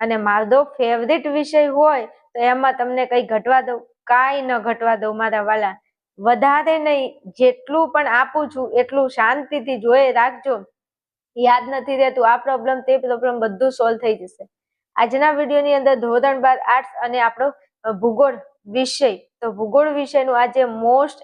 અને મારો ફેવરેટ વિષય હોય તો એમાં તમને કઈ ઘટવા દઉં? કાંઈ ન ઘટવા દઉં મારા વાલા. વધારે નહીં, જેટલું પણ આપું છું એટલું શાંતિથી જોઈ રાખજો. યાદ નથી રહેતું આ પ્રોબ્લેમ તે પ્રોબ્લેમ બધું સોલ્વ થઈ જશે. આજના વિડીયોની અંદર ધોરણ 12 આર્ટ્સ અને આપણો ભૂગોળ વિષય, તો ભૂગોળ વિષયનું આજે મોસ્ટ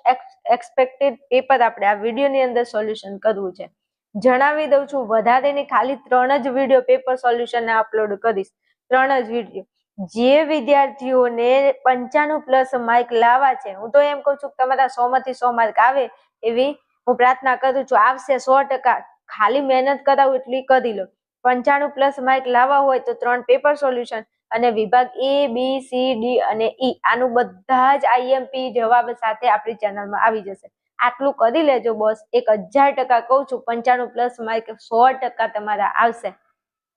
એક્સપેક્ટેડ પેપર આપણે આ વિડીયોની અંદર સોલ્યુશન કરવું છે. જણાવી દઉં છું, વધારે નહીં, ખાલી 3 જ વિડીયો પેપર સોલ્યુશન અપલોડ કરીશ. 3 જ વિડીયો. જે વિદ્યાર્થીઓને 95+ માર્ક લાવવા છે, હું તો એમ કહું છું કે તમારા 100 માંથી 100 માર્ક આવે એવી હું પ્રાર્થના કરું છું. આવશે 100%. ખાલી મહેનત કરાવું એટલી કરી લો. 95+ માર્ક લાવવા હોય તો 3 પેપર સોલ્યુશન અને વિભાગ A, B, C, D અને E આનું બધા જ IMP જવાબ સાથે આપણી ચેનલમાં આવી જશે. આટલું કરી લેજો બોસ. 1000% કહું છું, 95+ માર્ક 100% તમારા આવશે.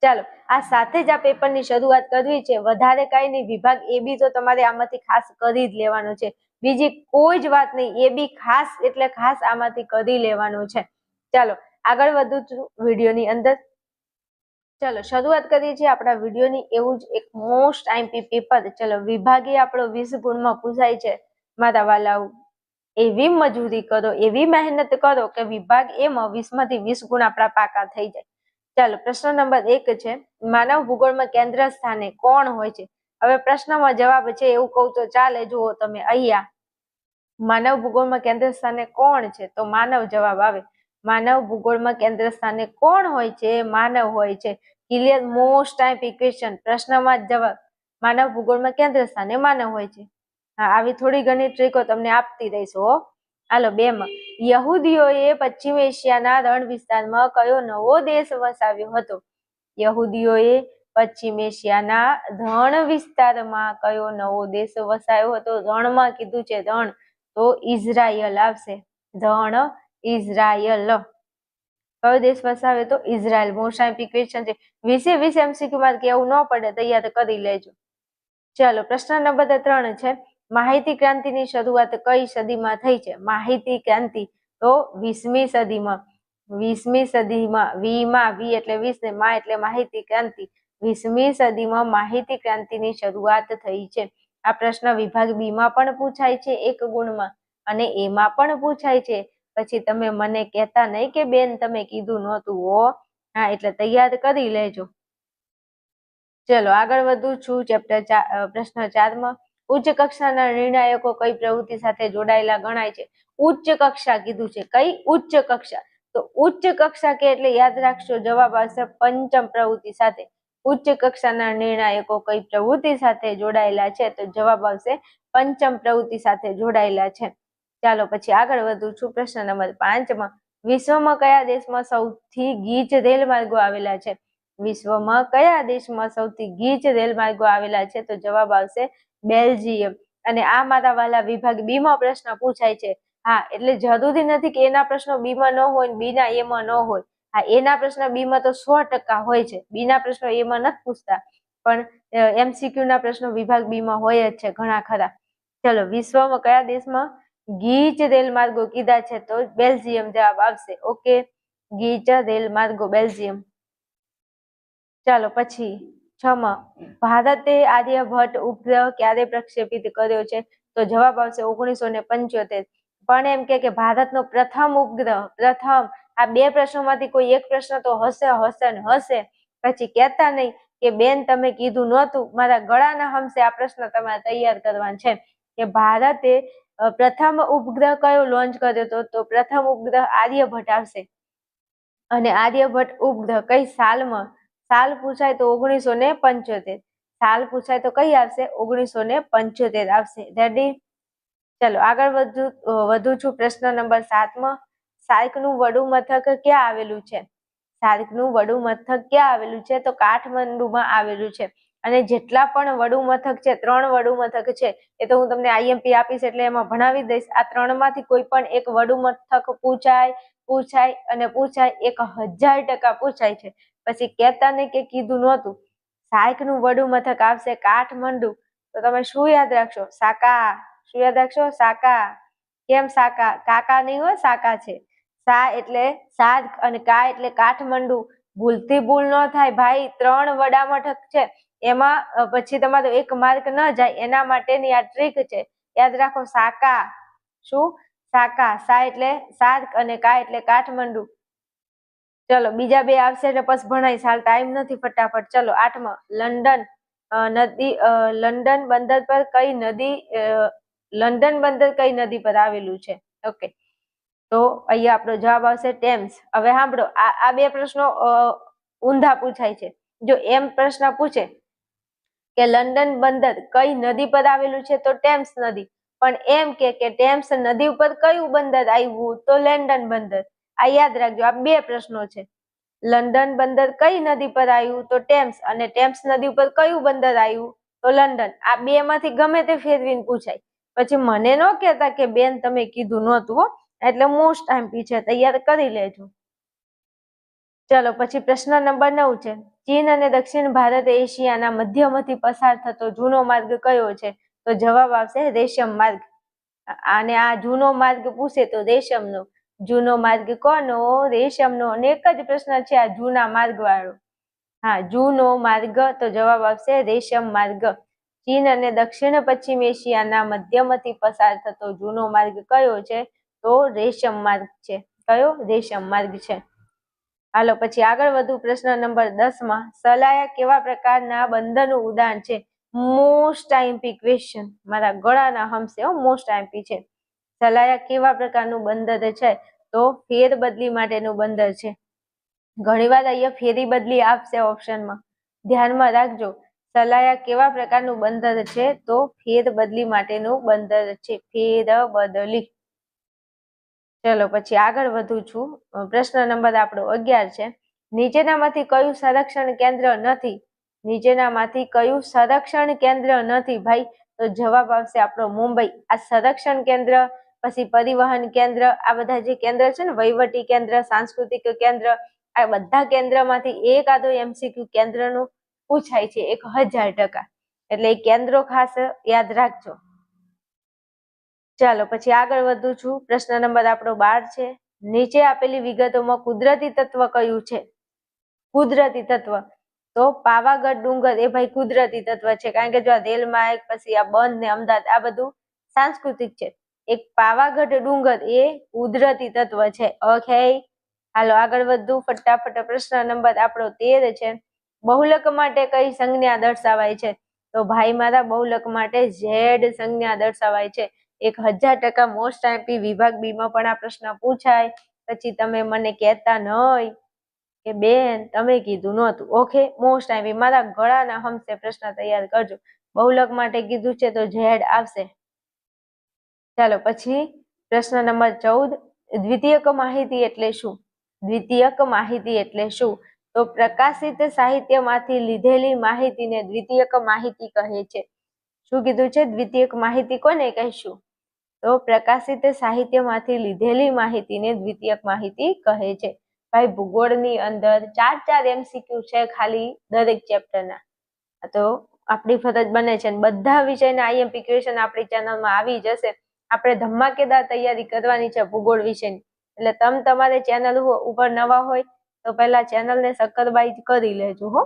ચાલો, આ સાથે જ આ પેપરની શરૂઆત કરવી છે. વધારે કાંઈ નહીં, વિભાગ AB તો તમારે આમાંથી ખાસ કરી જ લેવાનો છે. બીજી કોઈ જ વાત નહીં, AB ખાસ એટલે ખાસ આમાંથી કરી લેવાનું છે. ચાલો આગળ વધુ છું વિડીયોની અંદર. ચલો શરૂઆત કરીએ છીએ આપણા વિડીયોની. એવું જ એક મોસ્ટ આઈએમપી પેપર. ચલો, વિભાગે આપણો 20 ગુણમાં પૂછાય છે મારા વાલાઓ. એવી મજૂરી કરો, એવી મહેનત કરો કે વિભાગ એમાં 20 માંથી 20 ગુણ આપણા પાકા થઈ જાય. ચાલો, પ્રશ્ન નંબર 1 છે, માનવ ભૂગોળમાં કેન્દ્ર સ્થાને કોણ હોય છે? હવે પ્રશ્નમાં જવાબ છે એવું કહું તો ચાલે. જુઓ તમે અહીંયા, માનવ ભૂગોળમાં કેન્દ્ર સ્થાને કોણ છે? તો માનવ જવાબ આવે. માનવ ભૂગોળમાં કેન્દ્ર સ્થાને કોણ હોય છે? માનવ હોય છે. Clear, most type question. પ્રશ્નમાં જ જવાબ, માનવ ભૂગોળમાં કેન્દ્ર સ્થાને માનવ હોય છે. હા, આવી થોડી ઘણી ટ્રીકો તમને આપતી રહીશું હો. હાલો, 2 માં, યહૂદીઓએ પશ્ચિમ એશિયાના રણ વિસ્તારમાં કયો નવો દેશ વસાવ્યો હતો? યહૂદીઓએ પશ્ચિમ એશિયાના રણ વિસ્તારમાં કયો નવો દેશ વસાવ્યો હતો? રણમાં કીધું છે, રણ, તો ઇઝરાયલ આવશે. રણ ઇઝરાયલ. કયો દેશ વસાવ્યો તો? ઇઝરાયલ. મોસ્ટ આઈએમપી ક્વેશ્ચન છે. 20 MCQ માં કેવું ન પડે, તૈયાર કરી લેજો. ચાલો, પ્રશ્ન નંબર 3 છે, માહિતી ક્રાંતિની શરૂઆત કઈ સદીમાં થઈ છે? માહિતી ક્રાંતિ તો 20મી સદીમાં. 20મી સદીમાં. વી એટલે 20 ને મા એટલે માહિતી ક્રાંતિ. 20મી સદીમાં માહિતી ક્રાંતિની શરૂઆત થઈ છે. આ પ્રશ્ન વિભાગ બી માં પણ પૂછાય છે 1 ગુણમાં અને એમાં પણ પૂછાય છે. પછી તમે મને કહેતા નહીં કે બેન તમે કીધું નહોતું હો. હા, એટલે તૈયાર કરી લેજો. ચલો આગળ વધુ છું. ચેપ્ટર પ્રશ્ન 4 માં, ઉચ્ચ કક્ષાના નિર્ણાયકો કઈ પ્રવૃત્તિ સાથે જોડાયેલા ગણાય છે? ઉચ્ચ કક્ષા કીધું છે. કઈ ઉચ્ચ કક્ષા? તો ઉચ્ચ કક્ષા કે એટલે યાદ રાખશો, જવાબ આવશે પંચમ પ્રવૃત્તિ સાથે. ઉચ્ચ કક્ષાના નિર્ણાયકો કઈ પ્રવૃત્તિ સાથે જોડાયેલા છે? તો જવાબ આવશે પંચમ પ્રવૃત્તિ સાથે જોડાયેલા છે. ચાલો પછી આગળ વધુ છું. પ્રશ્ન નંબર 5 માં, વિશ્વમાં કયા દેશમાં સૌથી ગીચ રેલ માર્ગો આવેલા છે? વિશ્વમાં કયા દેશમાં સૌથી ગીચ રેલ માર્ગો આવેલા છે? તો જવાબ આવશે બેલ્જિયમ. અને આ મારા વાલા વિભાગ બી માં પ્રશ્ન પૂછાય છે. હા, એટલે જરૂરી નથી કે એના પ્રશ્નો બી માં ન હોય, બી ના એ માં ન હોય. હા, એના પ્રશ્ન બી માં તો 100% હોય છે. બી ના પ્રશ્નો એ માં નથી પૂછતા, પણ MCQ ના પ્રશ્નો વિભાગ બી માં હોય જ છે ઘણા ખરા. ચલો, વિશ્વમાં કયા દેશમાં ગીચ રેલ માર્ગો કીધા છે? તો બેલ્જિયમ જવાબ આવશે. ઓકે, ગીચ રેલ માર્ગો બેલ્જિયમ. ચાલો પછી 6 માં, ભારતે આર્યભટ્ટ ઉપગ્રહ ક્યારે પ્રક્ષેપિત કર્યો છે? તો જવાબ આવશે 1975. પણ એમ કે ભારતનો પ્રથમ ઉપગ્રહ, પ્રથમ. આ 2 પ્રશ્નોમાંથી કોઈ એક પ્રશ્ન તો હશે. પછી કહેતા નહીં કે બેન તમે કીધું નહોતું. મારા ગળાના હમસે આ પ્રશ્ન તમારે તૈયાર કરવાનો છે કે ભારતે પ્રથમ ઉપગ્રહ કયો લોન્ચ કર્યો હતો? તો પ્રથમ ઉપગ્રહ આર્યભટ્ટ આવશે. અને આર્યભટ્ટ ઉપગ્રહ કઈ સાલમાં? સાલ પૂછાય તો 1975. સાલ પૂછાય તો કઈ આવશે? 1975 આવશે. રેડી? ચલો આગળ વધુ છું. પ્રશ્ન નંબર 7 માં, સાર્કનું વડું મથક ક્યાં આવેલું છે? સાર્કનું વડું મથક ક્યાં આવેલું છે? તો કાઠમંડુમાં આવેલું છે. અને જેટલા પણ વડું મથક છે, 3 વડું મથક છે, એ તો હું તમને IMP આપીશ એટલે એમાં ભણાવી દઈશ. આ 3 માંથી કોઈ પણ એક વડું મથક પૂછાય 1000% પૂછાય છે. પછી કહેતા નહીં કે કીધું નહોતું. સાર્કનું વડું મથક આવશે કાઠમંડુ. તો તમે શું યાદ રાખશો? સાકા. શું યાદ રાખશો? સાકા. કેમ સાકા? કાકા નહીં હોય, સાકા છે. સા એટલે સાર્ક અને કા એટલે કાઠમંડુ. ભૂલથી ભૂલ ન થાય ભાઈ. 3 વડા મથક છે એમાં પછી તમારો 1 માર્ક ન જાય એના માટેની આ ટ્રીક છે. યાદ રાખો, સાકા. શું? સાકા. સા એટલે સાર્ક અને કા એટલે કાઠમંડુ. ચલો બીજા બે આવશે એટલે પછી ભણાઈશ. હાલ ટાઈમ નથી, ફટાફટ. ચલો 8મો, લંડન નદી, લંડન બંદર પર કઈ નદી, લંડન બંદર કઈ નદી પર આવેલું છે? ઓકે, તો અહીંયા આપણો જવાબ આવશે ટેમ્સ. હવે સાંભળો, આ બે પ્રશ્નો ઊંધા પૂછાય છે. જો એમ પ્રશ્ન પૂછે કે લંડન બંદર કઈ નદી પર આવેલું છે, તો ટેમ્સ નદી. પણ એમ કે ટેમ્સ નદી ઉપર કયું બંદર આવ્યું, તો લંડન બંદર. આ યાદ રાખજો, આ બે પ્રશ્નો છે. લંડન બંદર કઈ નદી પર આવ્યું, તો ટેમ્સ, અને ટેમ્સ નદી ઉપર કયું બંદર આવ્યું, તો લંડન. આ બે માંથી ગમે તે ફેરવીને પૂછાય. પછી મને ન કહેતા કે બેન તમે કીધું નહોતું હો. એટલે મોસ્ટ આઈએમપી છે, તૈયાર કરી લેજો. ચલો પછી પ્રશ્ન નંબર 9 છે. ચીન અને દક્ષિણ ભારત એશિયાના મધ્યમાંથી પસાર થતો જૂનો માર્ગ કયો છે? તો જવાબ આવશે રેશમ માર્ગ. અને આ જૂનો માર્ગ પૂછે તો રેશમનો. જૂનો માર્ગ કોનો? રેશમનો. અને એક જ પ્રશ્ન છે આ જૂના માર્ગ વાળો. હા, જૂનો માર્ગ, તો જવાબ આવશે રેશમ માર્ગ. ચીન અને દક્ષિણ પશ્ચિમ એશિયાના મધ્યમાંથી પસાર થતો જૂનો માર્ગ કયો છે? તો રેશમ માર્ગ છે. કયો? રેશમ માર્ગ છે. હાલો પછી આગળ વધુ. પ્રશ્ન નંબર 10 માં, સલાયા કેવા પ્રકારના બંધનું ઉદાહરણ છે? મોસ્ટ આઈએમપી ક્વેશ્ચન, મારા ગળાના હમશે હો, મોસ્ટ આઈએમપી છે. સલાયા કેવા પ્રકારનું બંદર છે? તો ફેરબદલી માટેનું બંદર છે. ઘણીવાર અહીંયા ફેરી બદલી આપશે ઓપ્શનમાં, ધ્યાનમાં રાખજો. સલાયા કેવા પ્રકારનું બંદર છે? તો ફેરબદલી માટેનું બંદર છે. ફેરબદલી. ચલો પછી આગળ વધુ છું. પ્રશ્ન નંબર આપણો 11 છે. નીચેનામાંથી કયું સંરક્ષણ કેન્દ્ર નથી? નીચેનામાંથી કયું સંરક્ષણ કેન્દ્ર નથી ભાઈ? તો જવાબ આવશે આપણો મુંબઈ. આ સંરક્ષણ કેન્દ્ર, પછી પરિવહન કેન્દ્ર, આ બધા જે કેન્દ્ર છે ને, વહીવટી કેન્દ્ર, સાંસ્કૃતિક કેન્દ્ર, આ બધા કેન્દ્રમાંથી એકાદો એમસીક્યુ કેન્દ્રનું પૂછાય છે 1000%. એટલે એ કેન્દ્રો ખાસ યાદ રાખજો. ચાલો પછી આગળ વધુ છું. પ્રશ્ન નંબર આપણો 12 છે. નીચે આપેલી વિગતોમાં કુદરતી તત્વ કયું છે? કુદરતી તત્વ, તો પાવાગઢ ડુંગર એ ભાઈ કુદરતી તત્વ છે. કારણ કે જો આ રેલ માર્ગ, પછી આ બંધ ને અમદાવાદ, આ બધું સાંસ્કૃતિક છે. એક પાવાગઢ ડુંગર એ કુદરતી તત્વ છે. ઓકે, હાલો આગળ વધુ ફટાફટ. પ્રશ્ન નંબર આપણો 13 છે. બહુલક માટે કઈ સંજ્ઞા દર્શાવાય છે? તો ભાઈ મારા બહુલક માટે ઝેડ સંજ્ઞા દર્શાવાય છે. 1000% મોસ્ટ આઈએમપી. વિભાગ બી માં પણ આ પ્રશ્ન પૂછાય. પછી તમે મને કહેતા નહીં કે બેન તમે કીધું નહોતું. Okay, most IMP. મારા ગળાના હમસે પ્રશ્ન તૈયાર કરજો. બહુલક માટે કીધું છે તો ઝેડ આવશે. ચાલો પછી પ્રશ્ન નંબર 14. દ્વિતીયક માહિતી એટલે શું? દ્વિતીયક માહિતી એટલે શું? તો પ્રકાશિત સાહિત્યમાંથી લીધેલી માહિતીને દ્વિતીયક માહિતી કહે છે. શું કીધું છે? દ્વિતીયક માહિતી કોને કહીશું? તો પ્રકાશિત સાહિત્યમાંથી લીધેલી માહિતીને દ્વિતીયક માહિતી કહે છે. ભાઈ ભૂગોળની અંદર 4 એમસીક્યુ છે ખાલી દરેક ચેપ્ટરના. તો આપણી ફરજ બને છે બધા વિષયના આઈએમપી ક્વેશ્ચન આપણી ચેનલમાં આવી જશે. આપણે ધમાકેદાર તૈયારી કરવાની છે ભૂગોળ વિષયની. એટલે તમારે ચેનલ ઉપર નવા હોય તો પહેલા ચેનલને સબસ્ક્રાઇબ કરી લેજો હો.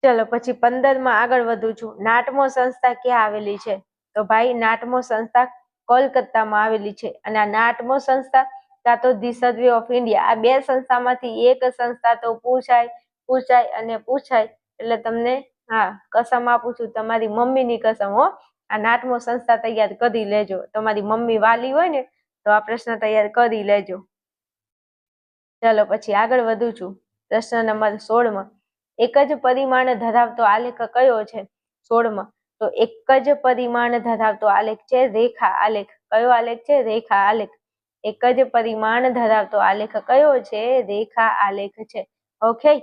ચલો પછી 15 માં આગળ વધું છું. નાટમો સંસ્થા ક્યાં આવેલી છે? તો ભાઈ નાટમો સંસ્થા કોલકાતામાં આવેલી છે. અને આ નાટમો સંસ્થા કાં તો ધી સર્વે ઓફ ઇન્ડિયા, આ બે સંસ્થામાંથી એક સંસ્થા તો પૂછાય અને પૂછાય. એટલે તમને કસમ આપું છું, તમારી મમ્મીની કસમ હો, આ નાટમો સંસ્થા તૈયાર કરી લેજો. તમારી મમ્મી વાલી હોય ને તો આ પ્રશ્ન તૈયાર કરી લેજો. ચલો પછી આગળ વધું છું. પ્રશ્ન નંબર 16 માં, એક જ પરિમાણ ધરાવતો આલેખ કયો છે? 16 માં, તો એક જ પરિમાણ ધરાવતો આલેખ છે રેખા આલેખ. કયો આલેખ છે? રેખા આલેખ. એક જ પરિમાણ ધરાવતો આલેખ કયો છે? રેખા આલેખ છે. ઓકે,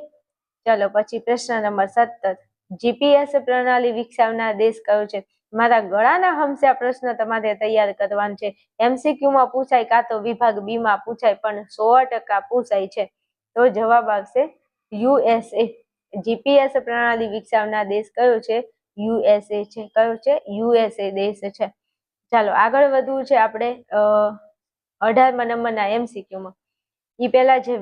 ચલો પછી પ્રશ્ન નંબર 17. જીપીએસ પ્રણાલી વિકસાવનાર દેશ કયો છે? મારા ગળાના હમસે આ પ્રશ્ન તમારે તૈયાર કરવાનો છે. એમસીક્યુ માં પૂછાય, કાં તો વિભાગ બી માં પૂછાય, પણ 100% પૂછાય છે. તો જવાબ આવશે યુએસએ. જીપીએસ પ્રણાલી વિકસાવનાર દેશ કયો છે? યુએસએ છે. કયો છે? યુએસએ દેશ છે. ચાલો આગળ વધવું છે આપણે 18મા નંબરના એમસીક્યુ માં. એ પહેલા જે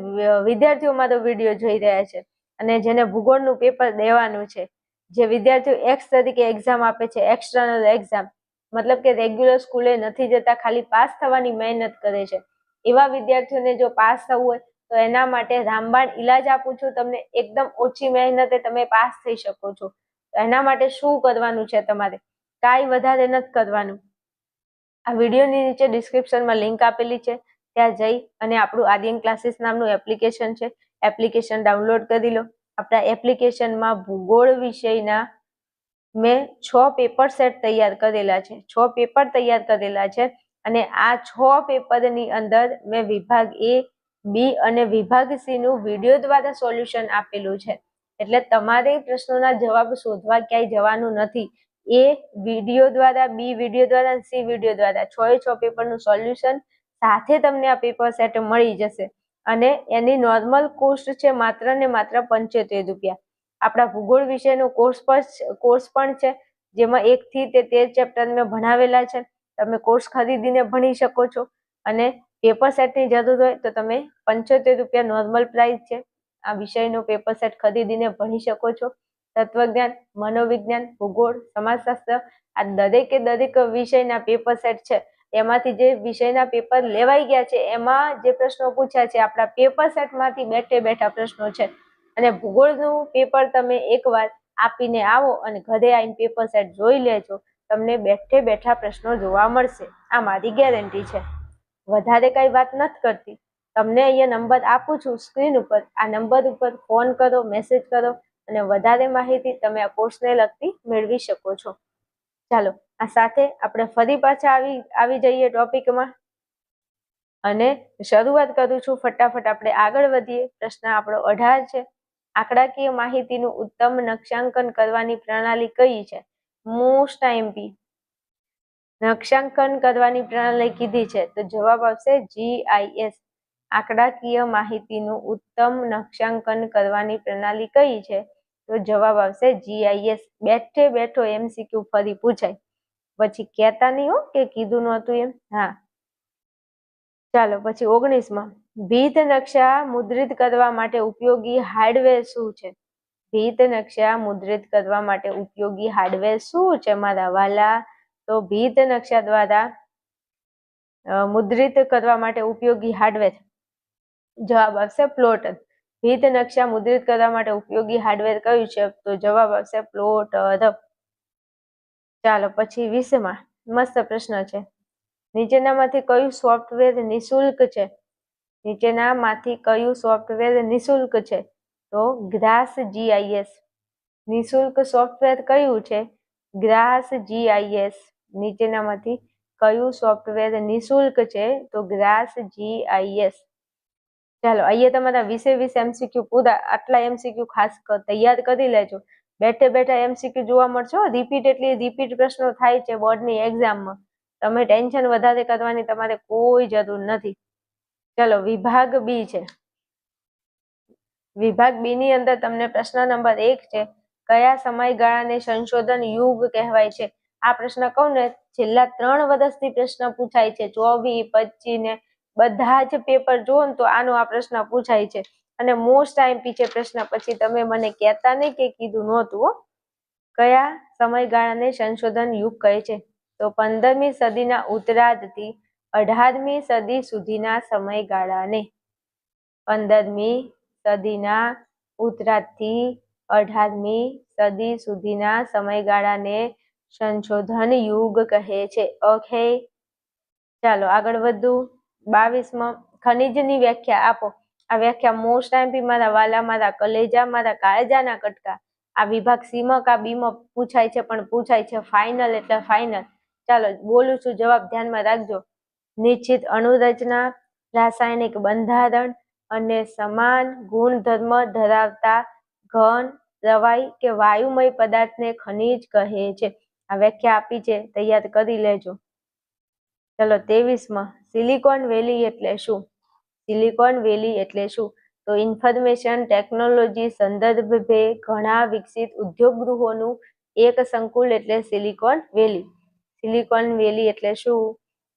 વિદ્યાર્થીઓ મારો વિડીયો જોઈ રહ્યા છે અને જેને ભૂગોળનું પેપર દેવાનું છે, જે વિદ્યાર્થીઓ એક્સ તરીકે એક્ઝામ આપે છે, એક્સટર્નલ એક્ઝામ, મતલબ કે રેગ્યુલર સ્કૂલે નથી જતા, ખાલી પાસ થવાની મહેનત કરે છે, એવા વિદ્યાર્થીઓને જો પાસ થવું હોય તો એના માટે રામબાણ ઈલાજ આપું છું તમને. એકદમ ઓછી મહેનતે તમે પાસ થઈ શકો છો. એના માટે શું કરવાનું છે તમારે? કાંઈ વધારે નથી કરવાનું. આ વિડીયોની નીચે ડિસ્ક્રિપ્શનમાં લિંક આપેલી છે, ત્યાં જઈ અને આપણું આર્યન ક્લાસીસ નામનું એપ્લિકેશન છે, એપ્લિકેશન ડાઉનલોડ કરી લો. આપણા એપ્લિકેશનમાં ભૂગોળ વિષયના મેં 6 પેપર સેટ તૈયાર કરેલા છે, 6 પેપર તૈયાર કરેલા છે, અને આ 6 પેપરની અંદર મેં વિભાગ એ, બી અને વિભાગ સી નું વિડીયો દ્વારા સોલ્યુશન આપેલું છે. એટલે તમારે પ્રશ્નોના જવાબ શોધવા ક્યાંય જવાનું નથી. એ વિડીયો દ્વારા, બી વિડીયો દ્વારા, સી વિડીયો દ્વારા 6 પેપરનું સોલ્યુશન સાથે તમને આ પેપર સેટ મળી જશે. અને એની નોર્મલ કોસ્ટ છે માત્ર ને માત્ર 75 રૂપિયા. આપણા ભૂગોળ વિષયનો કોર્સ પણ છે, જેમાં 1 થી 13 ચેપ્ટર મેં ભણાવેલા છે. તમે કોર્સ ખરીદીને ભણી શકો છો, અને પેપર સેટની જરૂર હોય તો તમે 75 રૂપિયા નોર્મલ પ્રાઇસ છે. આ વિષયનો પેપર સેટ ખરીદીને ભણી શકો છો. તત્વજ્ઞાન, મનોવિજ્ઞાન, ભૂગોળ, સમાજશાસ્ત્ર, આ દરેક વિષયના પેપર સેટ છે. એમાંથી જે વિષયના પેપર લેવાઈ ગયા છે એમાં જે પ્રશ્નો પૂછ્યા છે આપણા પેપર સેટમાંથી બેઠા પ્રશ્નો છે. અને ભૂગોળનું પેપર તમે એકવાર આપીને આવો અને ઘરે આવીને પેપર સેટ જોઈ લેજો, તમને બેઠા પ્રશ્નો જોવા મળશે. આ મારી ગેરંટી છે. વધારે કઈ વાત નથી કરતી. તમને અહીંયા નંબર આપું છું સ્ક્રીન ઉપર, આ નંબર ઉપર ફોન કરો, મેસેજ કરો અને વધારે માહિતી તમે આ કોર્સને લગતી મેળવી શકો છો. ચાલો, આ સાથે આપણે ફરી પાછા આવી જઈએ ટોપિકમાં અને શરૂઆત કરું છું. ફટાફટ આપણે આગળ વધીએ. પ્રશ્ન આપણો 18 છે. આંકડાકીય માહિતીનું ઉત્તમ નકશાંકન કરવાની પ્રણાલી કઈ છે? Most IMP. નકશાંકન કરવાની પ્રણાલી કીધી છે તો જવાબ આવશે GIS. આંકડાકીય માહિતીનું ઉત્તમ નકશાંકન કરવાની પ્રણાલી કઈ છે? તો જવાબ આવશે GIS. બેઠો MCQ ફરી પૂછાય, પછી કહેતા નહીં હો કે કીધું નહોતું એમ. હા, ચાલો પછી 19માં ભીત નકશા મુદ્રિત કરવા માટે ઉપયોગી હાર્ડવેર શું છે? ભીત નકશા મુદ્રિત કરવા માટે ઉપયોગી હાર્ડવેર શું છે મારા વાલા? તો ભીત નકશા દ્વારા મુદ્રિત કરવા માટે ઉપયોગી હાર્ડવેર જવાબ આવશે પ્લોટર. ભીત નકશા મુદ્રિત કરવા માટે ઉપયોગી હાર્ડવેર કયું છે? તો જવાબ આવશે પ્લોટર. ચાલો પછી 20માં મસ્ત પ્રશ્ન છે. નીચેનામાંથી કયું સોફ્ટવેર નિઃશુલ્ક છે? નીચેનામાંથી કયું સોફ્ટવેર નિઃશુલ્ક છે? તો ગ્રાસ GIS. નિઃશુલ્ક સોફ્ટવેર કયું છે? Grass GIS. નીચેનામાંથી કયું સોફ્ટવેર નિઃશુલ્ક છે? તો ગ્રાસ GIS. ચાલો અહીંયા તમારા 20 MCQ પૂરા. આટલા MCQ ખાસ તૈયાર કરી લેજો. બેઠા MCQ જોવા મળશે. રિપીટ પ્રશ્નો થાય છે બોર્ડની એક્ઝામમાં. તમે ટેન્શન વધારે કરવાની તમારે કોઈ જરૂર નથી. ચલો વિભાગ બી છે. વિભાગ બી ની અંદર તમને પ્રશ્ન નંબર 1 છે. કયા સમયગાળાને સંશોધન યુગ કહેવાય છે? આ પ્રશ્ન કહું ને, છેલ્લા 3 વર્ષથી પ્રશ્ન પૂછાય છે. 24, 25 ને બધા જ પેપર જુઓ ને તો આનો આ પ્રશ્ન પૂછાય છે. અને મોસ્ટ આઈએમપી છે પ્રશ્ન. પછી તમે મને કહેતા નહીં કે કીધું નહોતું હો. કયા સમયગાળાને સંશોધન યુગ કહે છે? તો 15મી સદીના ઉત્તરાર્ધથી 18મી સદી સુધીના સમયગાળાને 15મી સદીના ઉત્તરાર્ધથી 18મી સદી સુધીના સમયગાળાને સંશોધન યુગ કહે છે. ઓકે, ચાલો આગળ વધુ. 22માં ખનિજની વ્યાખ્યા આપો. આ વ્યાખ્યા મોસ્ટ આઈએમપી મારા વાલા, મારા કલેજા, મારા કાળજાના કટકા. આ વિભાગ સીમાં કા બીમાં પૂછાય છે, પણ પૂછાય છે ફાઇનલ એટલે ફાઇનલ. ચાલો બોલું છું, જવાબ ધ્યાનમાં રાખજો. નિશ્ચિત અણુરચના, રાસાયણિક બંધારણ અને સમાન ગુણધર્મ ધરાવતા ઘન, પ્રવાહી કે વાયુમય પદાર્થને ખનિજ કહે છે. આ વ્યાખ્યા આપી છે, તૈયાર કરી લેજો. ચલો 23માં સિલિકોન વેલી એટલે શું? સિલિકોન વેલી એટલે શું? તો ઇન્ફોર્મેશન ટેકનોલોજી સંદર્ભે ઘણા વિકસિત ઉદ્યોગ ગૃહોનું એક સંકુલ એટલે સિલિકોન વેલી. સિલિકોન વેલી એટલે શું?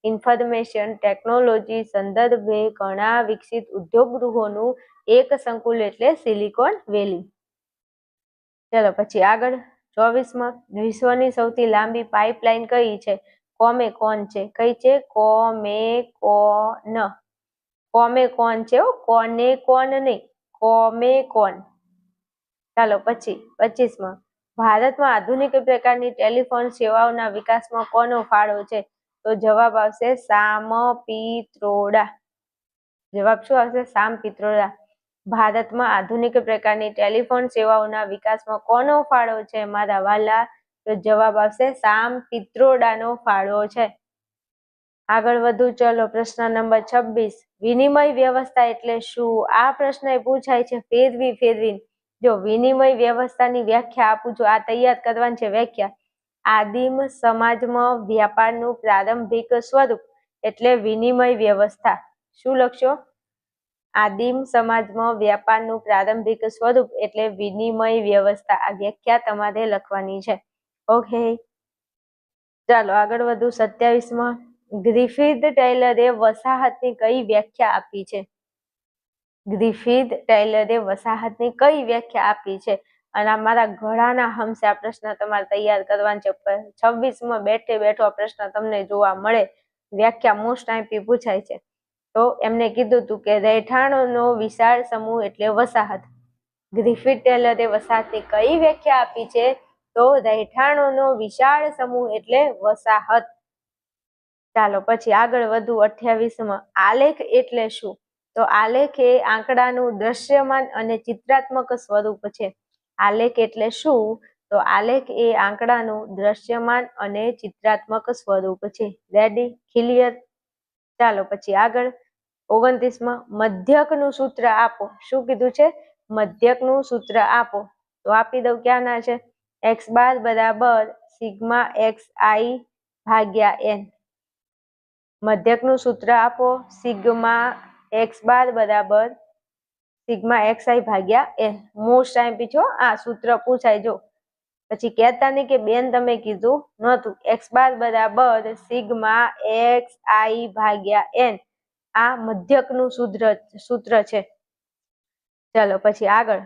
ઇન્ફોર્મેશન ટેકનોલોજી સંદર્ભે ઘણા વિકસિત ઉદ્યોગ ગૃહોનું એક સંકુલ એટલે સિલિકોન વેલી. ચલો પછી આગળ 24માં વિશ્વની સૌથી લાંબી પાઇપલાઇન કઈ છે? કોમેકોન છે. કઈ છે? કોમેકોન. કોમેકોન છે, કોને કોન નહીં, કોમેકોન. ચાલો પછી 25માં ભારતમાં આધુનિક પ્રકારની ટેલિફોન સેવાઓના વિકાસમાં કોનો ફાળો છે? તો જવાબ આવશે સામ પિત્રોડા. જવાબ શું આવશે? સામ પિત્રોડા. ભારતમાં આધુનિક પ્રકારની ટેલિફોન સેવાઓના વિકાસમાં કોનો ફાળો છે મારા વાલા? તો જવાબ આવશે સામ પિત્રોડાનો ફાળો છે. આગળ વધુ ચલો પ્રશ્ન નંબર 26. વિનિમય વ્યવસ્થા એટલે શું? આ પ્રશ્ન પૂછાય છે ફેરવીને. જો વિનિમય વ્યવસ્થાની વ્યાખ્યા આપું છું, આ તૈયાર કરવાની છે વ્યાખ્યા. આદિમ સમાજમાં વ્યાપારનું પ્રારંભિક સ્વરૂપ એટલે વિનિમય વ્યવસ્થા. શું લખશો? આદિમ સમાજમાં વ્યાપારનું પ્રારંભિક સ્વરૂપ એટલે વિનિમય વ્યવસ્થા. આ વ્યાખ્યા તમારે લખવાની છે. ઓકે, ચાલો આગળ વધુ 27માં ગ્રિફિથ ટેલરે વસાહતની કઈ વ્યાખ્યા આપી છે? ગ્રિફિથ ટેલરે વસાહતની કઈ વ્યાખ્યા આપી છે? અને અમારા ઘણાના હમસે આ પ્રશ્ન તમારે તૈયાર કરવાનો છે. 26માં બેઠો આ પ્રશ્ન તમને જોવા મળે. વ્યાખ્યા મોસ્ટ ટાઈમ પૂછાય છે. તો એમને કીધું હતું કે રહેઠાણોનો વિશાળ સમૂહ એટલે વસાહત. ગ્રિફિથ ટેલરે વસાહતની કઈ વ્યાખ્યા આપી છે? તો રહેઠાણોનો વિશાળ સમૂહ એટલે વસાહત. ચાલો પછી આગળ વધુ 28માં આલેખ એટલે શું? તો આલેખ એ આંકડાનું દ્રશ્યમાન અને ચિત્રાત્મક સ્વરૂપ છે. આલેખ એટલે શું? તો આલેખ એ આંકડાનું દ્રશ્યમાન અને ચિત્રાત્મક સ્વરૂપ છે. રેડી? ક્લિયર? ચાલો પછી આગળ 29માં મધ્યકનું સૂત્ર આપો. શું કીધું છે? મધ્યકનું સૂત્ર આપો. તો આપી દઉં. ક્યાંના છે? x બાર બરાબર સિગ્મા xi ભાગ્યા n. મધ્યકનું સૂત્ર આપો. સિગ્મા x બાર બરાબર સિગ્મા xi ભાગ્યા n. મોસ્ટ ટાઈમ પીછો આ સૂત્ર પૂછાય. જો પછી કહેતા નહીં કે બેન તમે કીધું નહોતું. x બાર બરાબર સિગ્મા xi ભાગ્યા n. આ મધ્યકનું સૂત્ર છે. ચાલો પછી આગળ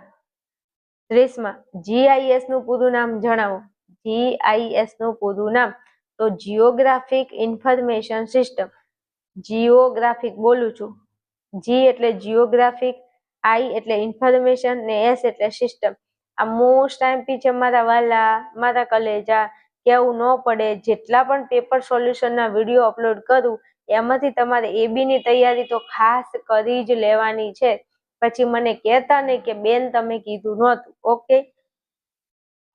30માં GIS નું પૂરું નામ જણાવો. GIS નું પૂરું નામ તો જિયોગ્રાફિક ઇન્ફોર્મેશન સિસ્ટમ. જિયોગ્રાફિક બોલું છું. G એટલે જિયોગ્રાફિક, I એટલે ઇન્ફોર્મેશન ને S એટલે સિસ્ટમ. આ મોસ્ટ ટાઈમ છે મારા વાલા, મારા કલેજા. કેવું ન પડે, જેટલા પણ પેપર સોલ્યુશનના વિડીયો અપલોડ કરું એમાંથી તમારે AB ની તૈયારી તો ખાસ કરી જ લેવાની છે. પછી મને કહેતા નહીં કે બેન તમે કીધું નહોતું. ઓકે,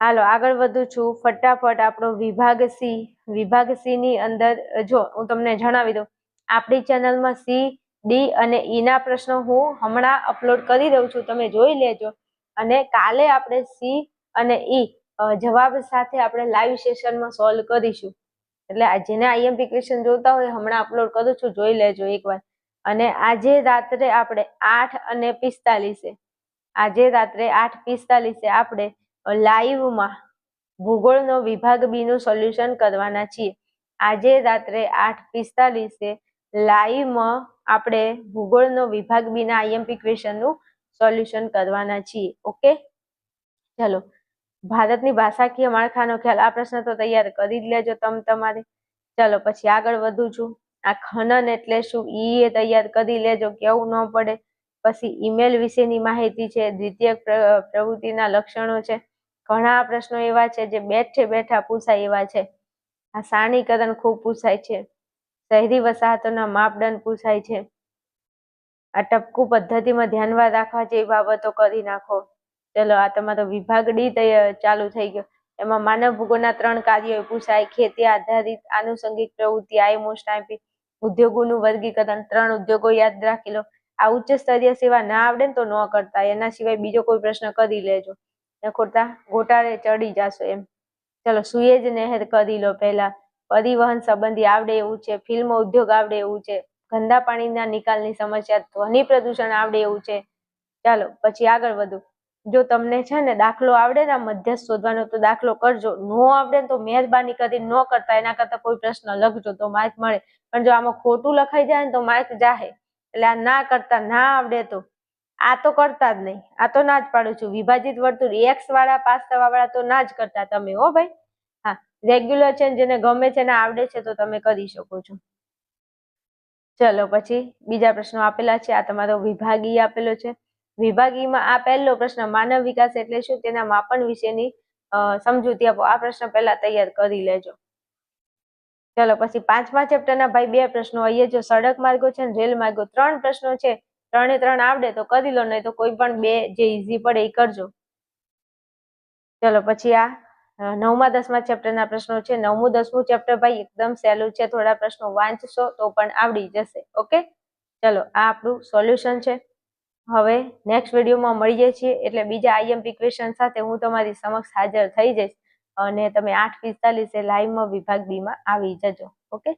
હાલો આગળ વધુ છું. ફટાફટ આપણો વિભાગ C ની અંદર જો હું તમને જણાવી દઉં, આપણી ચેનલમાં C, D અને E ના પ્રશ્નો હું હમણાં અપલોડ કરી દઉં છું. તમે જોઈ લેજો. અને કાલે આપણે C અને E જવાબ સાથે આપણે લાઈવ સેશનમાં સોલ્વ કરીશું. એટલે જેને IMP ક્વેશ્ચન જોતા હોય હમણાં અપલોડ કરું છું, જોઈ લેજો એકવાર. અને આજે રાત્રે આપણે 8:45 આપણે લાઈવમાં ભૂગોળનો વિભાગ B નું સોલ્યુશન કરવાના છીએ. આજે રાત્રે 8:45 લાઈવમાં આપણે ભૂગોળનો વિભાગ B ના IMP ક્વેશ્ચનનું સોલ્યુશન કરવાના છીએ. ઓકે, ચલો. ભારતની ભાષાકીય માળખાનો ખ્યાલ. આ પ્રશ્ન તો તૈયાર કરી જ લેજો તમારે. ચલો પછી આગળ વધુ છું. આ ખનન એટલે શું? એ તૈયાર કરી લેજો, કેવું ન પડે. પછી ઈમેલ વિશેની માહિતી છે. દ્વિતીયક પ્રવૃત્તિના લક્ષણો છે. ઘણા પ્રશ્નો એવા છે જે બેઠા પૂછાય એવા છે. આ સ્થાનિકરણ ખૂબ પૂછાય છે. શહેરી વસાહતોના માપદંડ પૂછાય છે. આ ટપકું પદ્ધતિમાં ધ્યાનમાં રાખવા જેવી બાબતો કરી નાખો. ચલો આ તમારો વિભાગ D ચાલુ થઈ ગયો. એમાં માનવ ભૂગોળના 3 કાર્યો પૂછાય. ખેતી આધારિત આનુષંગિક પ્રવૃત્તિ, મોસ્ટ ટાઈમ. ઉદ્યોગોનું વર્ગીકરણ, 3 ઉદ્યોગો યાદ રાખી લો. આ ઉચ્ચ સ્તરીય સેવા ના આવડે ને તો ન કરતા. એના સિવાય બીજો કોઈ પ્રશ્ન કરી લેજો, ખોટા ગોટાળે ચડી જશો એમ. ચલો સુએજ નહેર કરી લો પહેલા. પરિવહન સંબંધી આવડે એવું છે. ફિલ્મ ઉદ્યોગ આવડે એવું છે. ગંદા પાણીના નિકાલની સમસ્યા, ધ્વનિ પ્રદૂષણ આવડે એવું છે. ચાલો પછી આગળ વધુ. જો તમને છે ને દાખલો આવડે ને મધ્યસ્થ શોધવાનો તો દાખલો કરજો. નો આવડે ને તો મહેરબાની કરીને ન કરતા. એના કરતા કોઈ પ્રશ્ન લખજો તો માર્ક મળે. પણ જો આમાં ખોટું લખાઈ જાય ને તો માર્ક જાહે. એટલે આ ના કરતા, ના આવડે તો આ તો કરતા જ નહીં, આ તો ના જ પાડું છું. વિભાજિત વર્તુળ એક્સ વાળા પાસ થવા વાળા તો ના જ કરતા તમે, હો ભાઈ. હા, રેગ્યુલર છે જેને ગમે છે ને આવડે છે તો તમે કરી શકો છો. ચલો પછી બીજા પ્રશ્નો આપેલા છે. આ તમારો વિભાગીય આપેલો છે. વિભાગીયમાં આ પહેલો પ્રશ્ન, માનવ વિકાસ એટલે શું, તેના માપન વિશેની સમજૂતી આપો. આ પ્રશ્ન પહેલા તૈયાર કરી લેજો. ચલો પછી 5મા ચેપ્ટરના ભાઈ 2 પ્રશ્નો. અહીંયા જો સડક માર્ગો છે ને રેલ માર્ગો, 3 પ્રશ્નો છે. 3 આવડે તો કરી લો, નહીં તો કોઈ પણ 2 જે ઈઝી પડે એ કરજો. ચલો પછી આ 9મા 10મા ચેપ્ટરના પ્રશ્નો છે. 9મું 10મું ચેપ્ટર ભાઈ એકદમ સહેલું છે. થોડા પ્રશ્નો વાંચશો તો પણ આવડી જશે. ઓકે, ચલો આ આપણું સોલ્યુશન છે. હવે નેક્સ્ટ વિડીયોમાં મળીએ છીએ, એટલે બીજા આઈએમપી ક્વેશ્ચન સાથે હું તમારી સમક્ષ હાજર થઈ જઈશ અને તમે 8:45 લાઈવમાં વિભાગ બી માં આવી જજો. ઓકે.